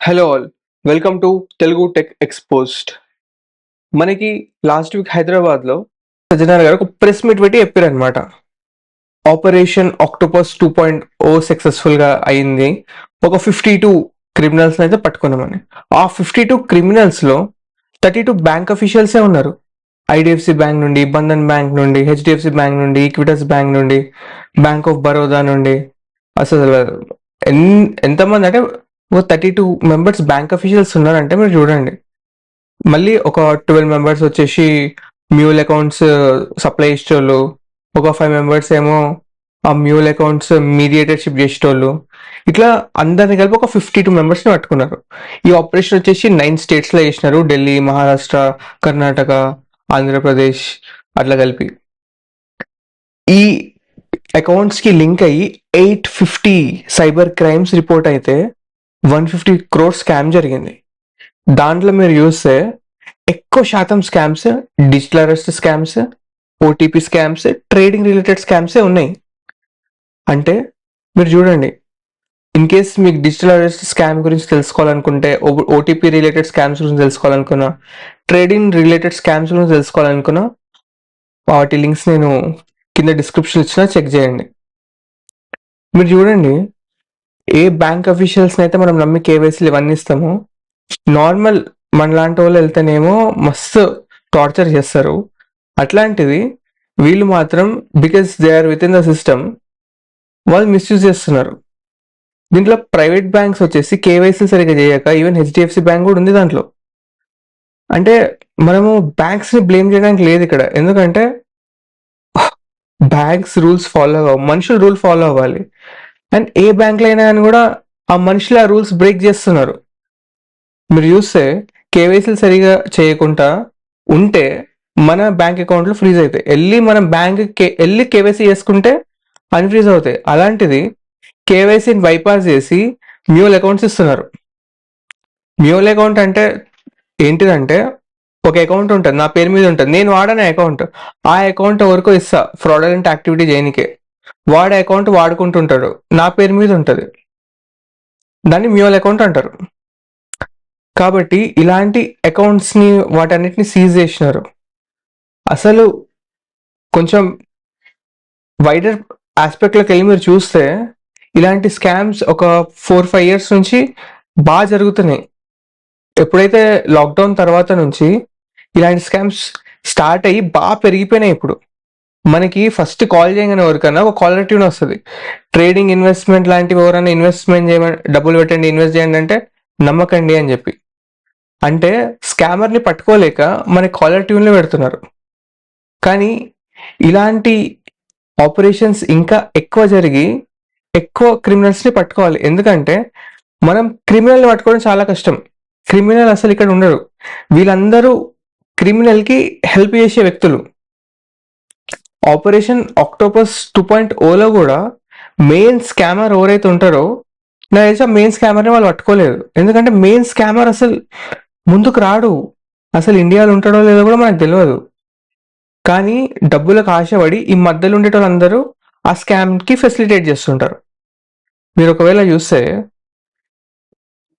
Hello all, welcome to Telugu tech exposed. మనకి last week హైదరాబాద్లో సజ్జనార్ గారు ఒక ప్రెస్ మీట్ పెట్టి చెప్పారనమాట. ఆపరేషన్ ఆక్టోపస్ 2.0 సక్సెస్ఫుల్గా అయింది. ఒక 52 క్రిమినల్స్ అయితే పట్టుకున్నామని. ఆ 52 క్రిమినల్స్లో 32 బ్యాంక్ అఫీషియల్సే ఉన్నారు. ఐడిఎఫ్సి బ్యాంక్ నుండి, బంధన్ బ్యాంక్ నుండి, హెచ్డిఎఫ్సి బ్యాంక్ నుండి, ఈక్విటస్ బ్యాంక్ నుండి, బ్యాంక్ ఆఫ్ బరోదా నుండి. అసలు ఎంతమంది అంటే ఒక 32 మెంబర్స్ బ్యాంక్ అఫీషియల్స్ ఉన్నారంటే మీరు చూడండి. మళ్ళీ ఒక 12 మెంబర్స్ వచ్చేసి మ్యూల్ అకౌంట్స్ సప్లై ఇచ్చేవాళ్ళు, ఒక 5 మెంబర్స్ ఏమో ఆ మ్యూల్ అకౌంట్స్ మీడియేటర్షిప్ చేసేటోళ్ళు. ఇట్లా అందరిని కలిపి ఒక 52 మెంబర్స్ని పట్టుకున్నారు. ఈ ఆపరేషన్ వచ్చేసి 9 స్టేట్స్లో చేసినారు. ఢిల్లీ, మహారాష్ట్ర, కర్ణాటక, ఆంధ్రప్రదేశ్ అట్లా కలిపి. ఈ అకౌంట్స్కి లింక్ అయ్యి 850 సైబర్ క్రైమ్స్ రిపోర్ట్ అయితే 150 crores స్కామ్ జరిగింది. దాంట్లో మీరు చూస్తే ఎక్కువ శాతం scams digital arrest scams, OTP scams, trading related స్కామ్సే ఉన్నాయి. అంటే మీరు చూడండి, ఇన్ కేస్ మీకు డిజిటల్ అరెస్ట్ స్కామ్ గురించి తెలుసుకోవాలనుకుంటే, ఓటీపీ రిలేటెడ్ స్కామ్స్ గురించి తెలుసుకోవాలనుకున్నా, ట్రేడింగ్ రిలేటెడ్ స్కామ్స్ గురించి తెలుసుకోవాలనుకున్నా, వాటి లింక్స్ నేను కింద డిస్క్రిప్షన్ ఇచ్చినా చెక్ చేయండి. మీరు చూడండి, ఏ బ్యాంక్ అఫీషియల్స్ని అయితే మనం నమ్మి కేవైసీలు ఇవన్నీ ఇస్తామో, నార్మల్ మనలాంటి వాళ్ళు వెళ్తేనేమో మస్తు టార్చర్ చేస్తారు. అట్లాంటిది వీళ్ళు మాత్రం because they are with in the system వాళ్ళు మిస్యూజ్ చేస్తున్నారు. దీంట్లో ప్రైవేట్ బ్యాంక్స్ వచ్చేసి కేవైసీ సరిగ్గా చేయక, ఈవెన్ హెచ్డిఎఫ్సి బ్యాంక్ కూడా ఉంది దాంట్లో. అంటే మనము బ్యాంక్స్ని బ్లేమ్ చేయడానికి లేదు ఇక్కడ. ఎందుకంటే బ్యాంక్స్ రూల్స్ ఫాలో అవ్వవు, మనుషులు రూల్ ఫాలో అవ్వాలి. అండ్ ఏ బ్యాంక్లో అయినా కానీ కూడా ఆ మనుషులు ఆ రూల్స్ బ్రేక్ చేస్తున్నారు. మీరు చూస్తే కేవైసీలు సరిగా చేయకుండా ఉంటే మన బ్యాంక్ అకౌంట్లు ఫ్రీజ్ అవుతాయి. మనం వెళ్ళి కేవైసీ చేసుకుంటే అన్ఫ్రీజ్ అవుతాయి. అలాంటిది కేవైసీని బైపాస్ చేసి మ్యూల్ అకౌంట్స్ ఇస్తున్నారు. మ్యూల్ అకౌంట్ అంటే ఏంటిదంటే, ఒక అకౌంట్ ఉంటుంది, నా పేరు మీద ఉంటుంది, నేను వాడనే అకౌంట్, ఆ అకౌంట్ ఎవరికో ఇస్తా ఫ్రాడలెంట్ యాక్టివిటీ చేయనికే. వాడే అకౌంట్ వాడుకుంటుంటాడు, నా పేరు మీద ఉంటుంది, దాన్ని మ్యూల్ అకౌంట్ అంటారు. కాబట్టి ఇలాంటి అకౌంట్స్ని వాటన్నిటిని సీజ్ చేసినారు. అసలు కొంచెం వైడర్ ఆస్పెక్ట్లోకి వెళ్ళి మీరు చూస్తే ఇలాంటి స్కామ్స్ ఒక 4-5 years నుంచి బాగా జరుగుతున్నాయి. ఎప్పుడైతే లాక్డౌన్ తర్వాత నుంచి ఇలాంటి స్కామ్స్ స్టార్ట్ అయ్యి బాగా పెరిగిపోయినాయి. ఇప్పుడు మనకి ఫస్ట్ కాల్ చేయగానే ఎవరికన్నా ఒక కాలర్ ట్యూన్ వస్తుంది. ట్రేడింగ్, ఇన్వెస్ట్మెంట్ లాంటివి ఎవరైనా ఇన్వెస్ట్మెంట్ చేయమని, డబ్బులు పెట్టండి, ఇన్వెస్ట్ చేయండి అంటే నమ్మకండి అని చెప్పి. అంటే స్కామర్ని పట్టుకోలేక మన కాలర్ ట్యూన్లో పెడుతున్నారు. కానీ ఇలాంటి ఆపరేషన్స్ ఇంకా ఎక్కువ జరిగి ఎక్కువ క్రిమినల్స్ని పట్టుకోవాలి. ఎందుకంటే మనం క్రిమినల్ని పట్టుకోవడం చాలా కష్టం. క్రిమినల్ అసలు ఇక్కడ ఉండడు. వీళ్ళందరూ క్రిమినల్కి హెల్ప్ చేసే వ్యక్తులు. ఆపరేషన్ ఆక్టోపస్ 2.0లో కూడా మెయిన్ స్కామర్ ఎవరైతే ఉంటారో, నాకు తెలిసి మెయిన్ స్కామర్ని వాళ్ళు పట్టుకోలేదు. ఎందుకంటే మెయిన్ స్కామర్ అసలు ముందుకు రాడు. అసలు ఇండియాలో ఉంటాడో లేదో కూడా మనకు తెలియదు. కానీ డబ్బులకు ఆశపడి ఈ మధ్యలో ఉండేటోళ్ళందరూ ఆ స్కామ్కి ఫెసిలిటేట్ చేస్తుంటారు. మీరు ఒకవేళ చూస్తే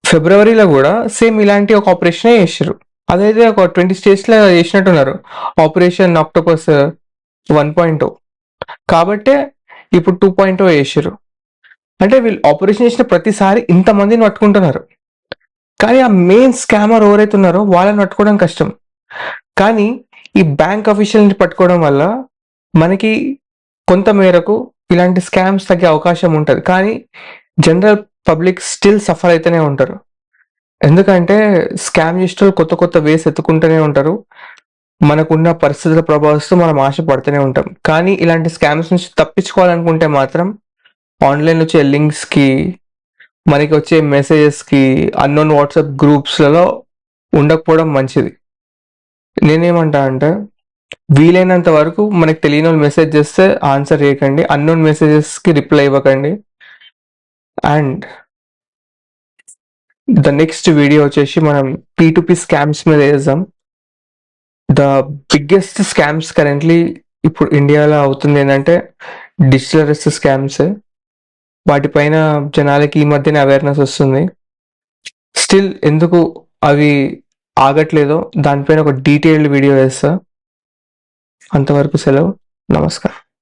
ఫిబ్రవరిలో కూడా సేమ్ ఇలాంటి ఒక ఆపరేషనే చేసారు. అదైతే ఒక 20 states చేసినట్టున్నారు, ఆపరేషన్ ఆక్టోపస్ 1.0. కాబట్టే ఇప్పుడు 2.0 చేసారు. అంటే వీళ్ళు ఆపరేషన్ చేసిన ప్రతిసారి ఇంతమందిని పట్టుకుంటున్నారు. కానీ ఆ మెయిన్ స్కామర్ ఎవరైతే ఉన్నారో వాళ్ళని పట్టుకోవడం కష్టం. కానీ ఈ బ్యాంక్ అఫీషియల్ని పట్టుకోవడం వల్ల మనకి కొంత మేరకు ఇలాంటి స్కామ్స్ తగ్గే అవకాశం ఉంటుంది. కానీ జనరల్ పబ్లిక్ స్టిల్ సఫర్ అయితేనే ఉంటారు. ఎందుకంటే స్కామ్ చేస్తూ కొత్త కొత్త వేస్ ఎత్తుకుంటూనే ఉంటారు. మనకున్న పరిస్థితుల ప్రభావిస్తూ మనం ఆశపడుతూనే ఉంటాం. కానీ ఇలాంటి స్కామ్స్ నుంచి తప్పించుకోవాలనుకుంటే మాత్రం ఆన్లైన్ వచ్చే లింక్స్కి, మనకి వచ్చే మెసేజెస్కి, అన్నోన్ వాట్సాప్ గ్రూప్స్లలో ఉండకపోవడం మంచిది. నేనేమంటా అంటే, వీలైనంత వరకు మనకు తెలియని వాళ్ళు మెసేజ్ చేస్తే ఆన్సర్ చేయకండి, అన్నోన్ మెసేజెస్కి రిప్లై ఇవ్వకండి. అండ్ ద నెక్స్ట్ వీడియో వచ్చేసి మనం P2P స్కామ్స్ మీద వేద్దాం. ద బిగ్గెస్ట్ స్కామ్స్ కరెంట్లీ ఇప్పుడు ఇండియాలో అవుతుంది ఏంటంటే డిజిటల్ అరెస్ట్ స్కామ్స్. వాటిపైన జనాలకి ఈ మధ్యన అవేర్నెస్ వస్తుంది. స్టిల్ ఎందుకు అవి ఆగట్లేదో దానిపైన ఒక డీటెయిల్డ్ వీడియో వేస్తా. అంతవరకు సెలవు. నమస్కారం.